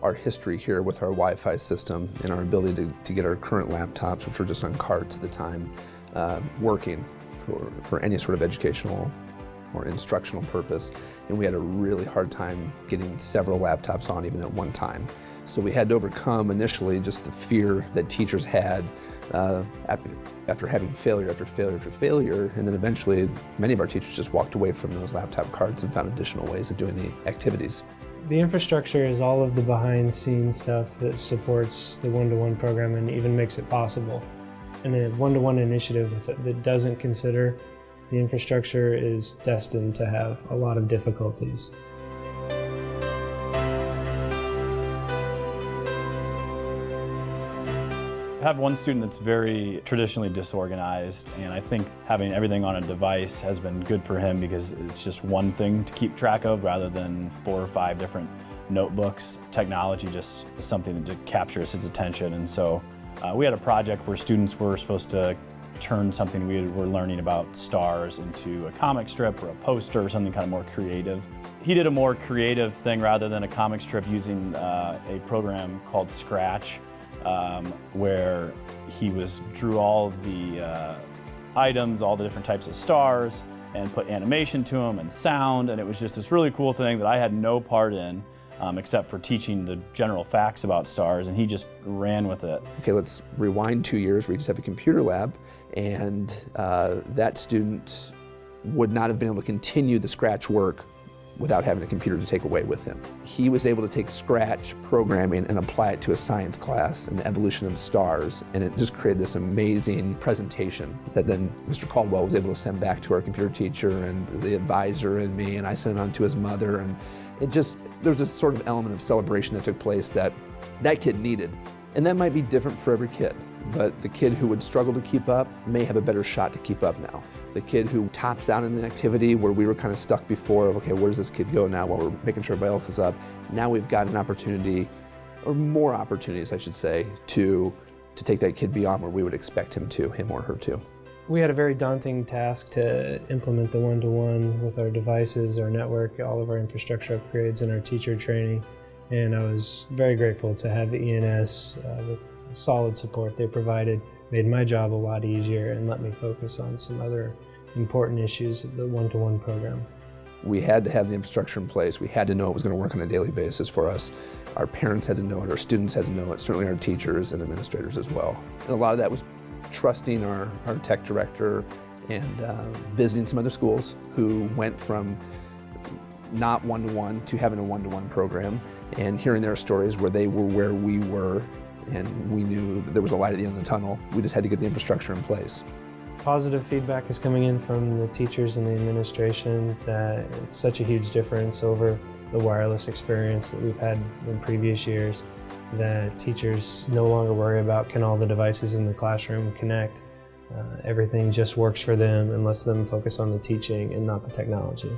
our history here with our Wi-Fi system and our ability to get our current laptops, which were just on carts at the time, working for any sort of educational or instructional purpose. And we had a really hard time getting several laptops on even at one time. So we had to overcome initially just the fear that teachers had after having failure after failure after failure, and then eventually many of our teachers just walked away from those laptop cards and found additional ways of doing the activities. The infrastructure is all of the behind-the-scenes stuff that supports the one-to-one program and even makes it possible. And a one-to-one initiative that doesn't consider the infrastructure is destined to have a lot of difficulties. I have one student that's very traditionally disorganized, and I think having everything on a device has been good for him because it's just one thing to keep track of rather than 4 or 5 different notebooks. Technology just is something that captures his attention, and so we had a project where students were supposed to turn something we were learning about stars into a comic strip or a poster or something kind of more creative. He did a more creative thing rather than a comic strip using a program called Scratch. Where he drew all of the items, all the different types of stars, and put animation to them and sound, and it was just this really cool thing that I had no part in except for teaching the general facts about stars, and he just ran with it. Okay, let's rewind 2 years. We just have a computer lab, and that student would not have been able to continue the Scratch work without having a computer to take away with him. He was able to take Scratch programming and apply it to a science class and the evolution of stars, and it just created this amazing presentation that then Mr. Caldwell was able to send back to our computer teacher and the advisor and me, and I sent it on to his mother, and there was this sort of element of celebration that took place that kid needed. And that might be different for every kid, but the kid who would struggle to keep up may have a better shot to keep up now. The kid who tops out in an activity where we were kind of stuck before, okay, where does this kid go now while we're making sure everybody else is up? Now we've got an opportunity, or more opportunities I should say, to take that kid beyond where we would expect him or her to. We had a very daunting task to implement the one-to-one with our devices, our network, all of our infrastructure upgrades, and our teacher training. And I was very grateful to have the ENS with solid support they provided, made my job a lot easier and let me focus on some other important issues of the one-to-one program. We had to have the infrastructure in place. We had to know it was going to work on a daily basis for us. Our parents had to know it, our students had to know it, certainly our teachers and administrators as well. And a lot of that was trusting our tech director and visiting some other schools who went from not one-to-one to having a one-to-one program, and hearing their stories where they were where we were, and we knew that there was a light at the end of the tunnel. We just had to get the infrastructure in place. Positive feedback is coming in from the teachers and the administration that it's such a huge difference over the wireless experience that we've had in previous years, that teachers no longer worry about can all the devices in the classroom connect. Everything just works for them and lets them focus on the teaching and not the technology.